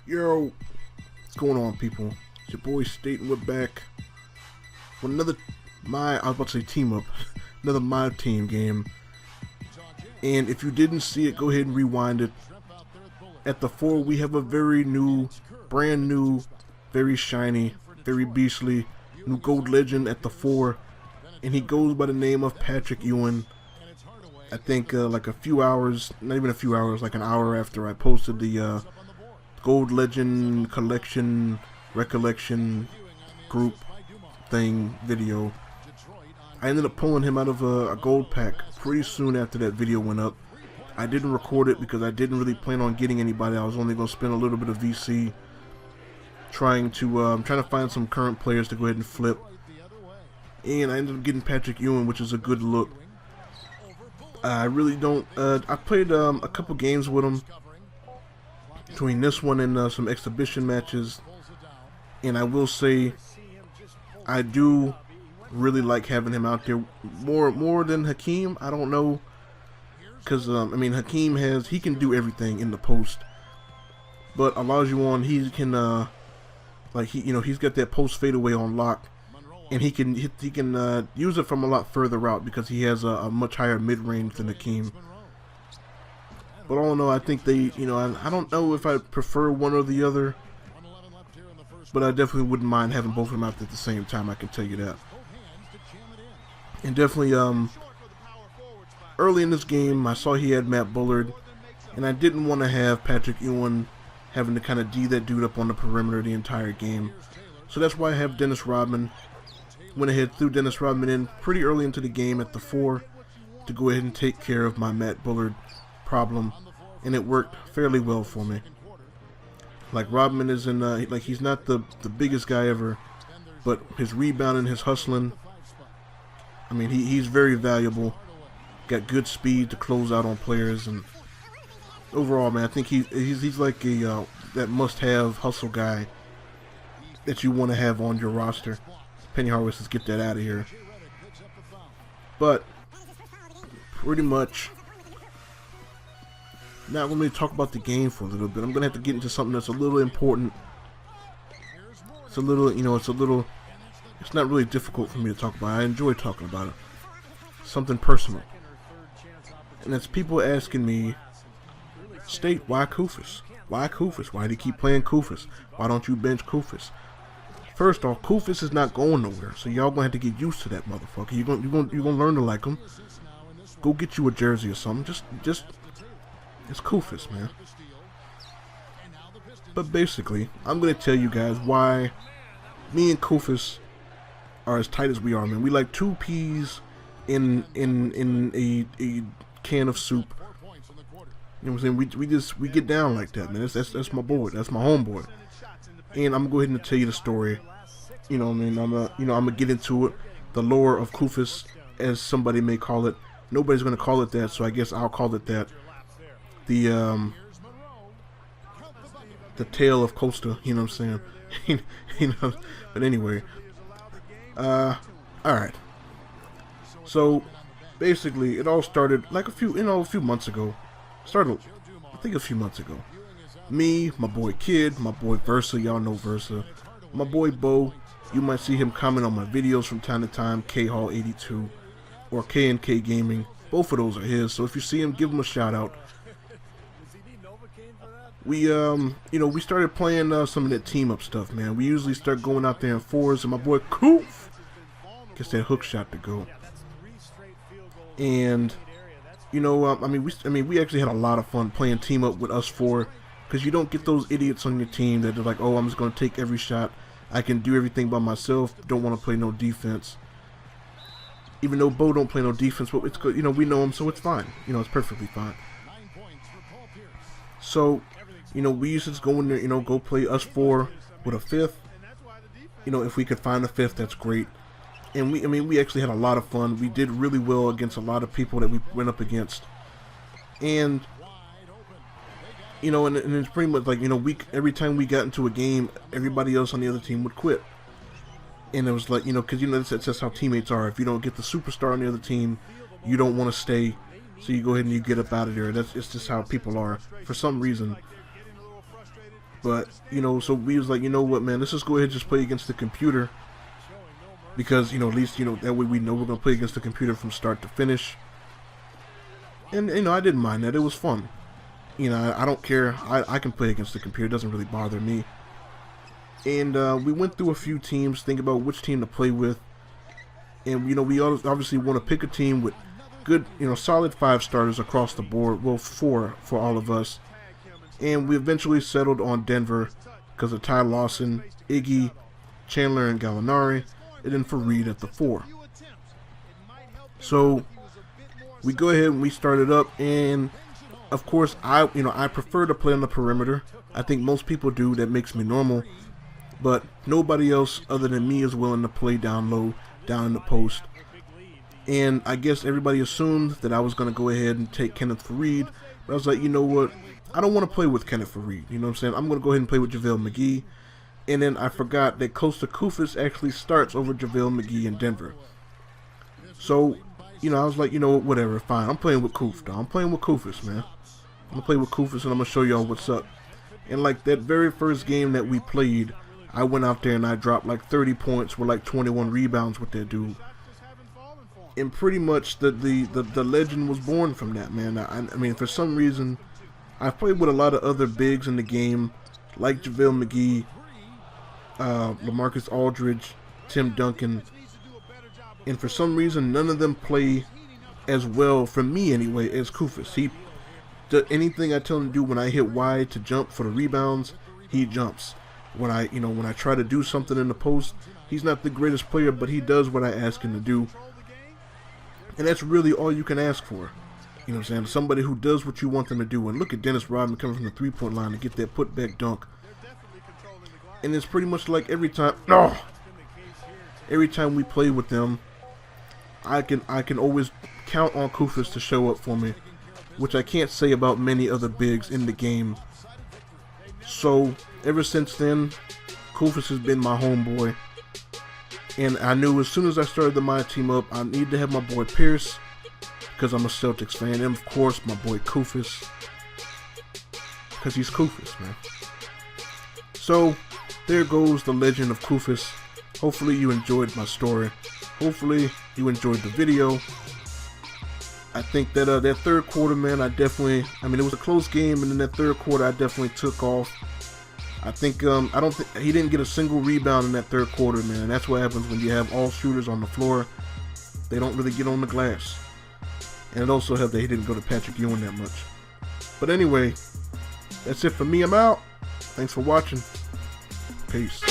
Yo, what's going on, people? It's your boy State, and we're back with another I was about to say team up, another MyTeam game. And if you didn't see it, go ahead and rewind it. At the 4, we have a very new, brand new, very shiny, very beastly, new gold legend at the 4. And he goes by the name of Patrick Ewing. I think like a few hours, not even a few hours, like an hour after I posted the Gold Legend Collection Recollection Group thing video, I ended up pulling him out of a gold pack pretty soon after that video went up. I didn't record it because I didn't really plan on getting anybody. I was only going to spend a little bit of VC trying to find some current players to go ahead and flip. And I ended up getting Patrick Ewing, which is a good look. I really don't. I played a couple games with him between this one and some exhibition matches, and I will say I do really like having him out there more than Hakeem. I don't know, because I mean, Hakeem he can do everything in the post, but Olajuwon, he can like he's got that post fadeaway on lock. And he can use it from a lot further out because he has a much higher mid-range than Hakeem. But all in all, I think they, I don't know if I prefer one or the other, but I definitely wouldn't mind having both of them out at the same time. I can tell you that. And definitely, early in this game, I saw he had Matt Bullard, and I didn't want to have Patrick Ewing having to kind of D that dude up on the perimeter the entire game. So that's why I have Dennis Rodman. Went ahead, threw Dennis Rodman in pretty early into the game at the 4 to go ahead and take care of my Matt Bullard problem, and it worked fairly well for me. Like, Rodman is in, like, he's not the biggest guy ever, but his rebounding, his hustling, I mean, he's very valuable. Got good speed to close out on players, and overall, man, I think he's like that must-have hustle guy that you want to have on your roster. Penny Hardaway says, get that out of here. But pretty much, now let me talk about the game for a little bit. I'm gonna have to get into something that's a little important. It's a little, it's not really difficult for me to talk about. I enjoy talking about it. Something personal, and it's people asking me, State, why Koufos? Why Koufos? Why do you keep playing Koufos? Why don't you bench Koufos? First off, Koufos is not going nowhere, so y'all gonna have to get used to that motherfucker. You're gonna learn to like him. Go get you a jersey or something. Just it's Koufos, man. But basically, I'm gonna tell you guys why me and Koufos are as tight as we are, man. We like 2 peas in a can of soup. You know what I'm saying? We get down like that, man. That's my boy. That's my homeboy. And I'm gonna go ahead and tell you the story. You know what I mean? I'm gonna get into it. The lore of Koufos, as somebody may call it. Nobody's gonna call it that, so I guess I'll call it that. The tale of Costa. You know what I'm saying? But anyway. All right. So basically, it all started like a few months ago. I think a few months ago. Me, my boy Kid, my boy Versa, y'all know Versa. My boy Bo, you might see him comment on my videos from time to time, KHall82 or K&K Gaming. Both of those are his, so if you see him, give him a shout out. We, we started playing some of that team up stuff, man. We usually start going out there in 4s, and my boy Kouf gets that hook shot to go. And, we actually had a lot of fun playing team up with us 4. Because you don't get those idiots on your team that are like, oh, I'm just going to take every shot. I can do everything by myself. Don't want to play no defense. Even though Bo don't play no defense, but it's good. We know him, so it's fine. It's perfectly fine. So, we used to just go in there, go play us 4 with a 5th. If we could find a 5th, that's great. And we actually had a lot of fun. We did really well against a lot of people that we went up against. And and it's pretty much like, every time we got into a game, everybody else on the other team would quit. And it was like, because, that's just how teammates are. If you don't get the superstar on the other team, you don't want to stay. So you go ahead and you get up out of there. It's just how people are, for some reason. But, you know, so we was like, you know what, man, let's just go ahead and just play against the computer. Because, you know, at least, you know, that way we know we're going to play against the computer from start to finish. And, you know, I didn't mind that. It was fun. You know, I don't care. I can play against the computer. It doesn't really bother me. And we went through a few teams, think about which team to play with. And, you know, we obviously want to pick a team with good, you know, solid 5 starters across the board. Well, 4 for all of us. And we eventually settled on Denver because of Ty Lawson, Iggy, Chandler, and Gallinari. And then for Reed at the 4. So we go ahead and we start it up, and of course I prefer to play on the perimeter. I think most people do. That makes me normal, but nobody else other than me is willing to play down low, down in the post. And I guess everybody assumed that I was going to go ahead and take Kenneth Faried, but I was like, you know what? I don't want to play with Kenneth Faried. You know what I'm saying? I'm going to go ahead and play with JaVale McGee. And then I forgot that Koufos actually starts over JaVale McGee in Denver. So, you know, I was like, you know, whatever, fine. I'm playing with Kouf, dog. I'm playing with Koufos, man. I'm going to play with Koufos, and I'm going to show y'all what's up. And, like, that very first game that we played, I went out there and I dropped, like, 30 points with, like, 21 rebounds with that dude. And pretty much the legend was born from that, man. I mean, for some reason, I've played with a lot of other bigs in the game, like JaVale McGee, LaMarcus Aldridge, Tim Duncan, and for some reason none of them play as well, for me anyway, as Koufos. Anything I tell him to do when I hit Y to jump for the rebounds, he jumps. When I try to do something in the post, he's not the greatest player, but he does what I ask him to do. And that's really all you can ask for. You know what I'm saying? Somebody who does what you want them to do. And look at Dennis Rodman coming from the 3-point line to get that putback dunk. And it's pretty much like every time we play with them, I can always count on Koufos to show up for me, which I can't say about many other bigs in the game. So ever since then, Koufos has been my homeboy, and I knew as soon as I started the MyTeam up, I need to have my boy Pierce because I'm a Celtics fan, and of course my boy Koufos because he's Koufos, man. So there goes the legend of Koufos. Hopefully you enjoyed my story. Hopefully you enjoyed the video. I think that that third quarter, man, I mean, it was a close game, and in that third quarter, I definitely took off. I think, he didn't get a single rebound in that third quarter, man. And that's what happens when you have all shooters on the floor. They don't really get on the glass. And it also helped that he didn't go to Patrick Ewing that much. But anyway, that's it for me. I'm out. Thanks for watching. Peace.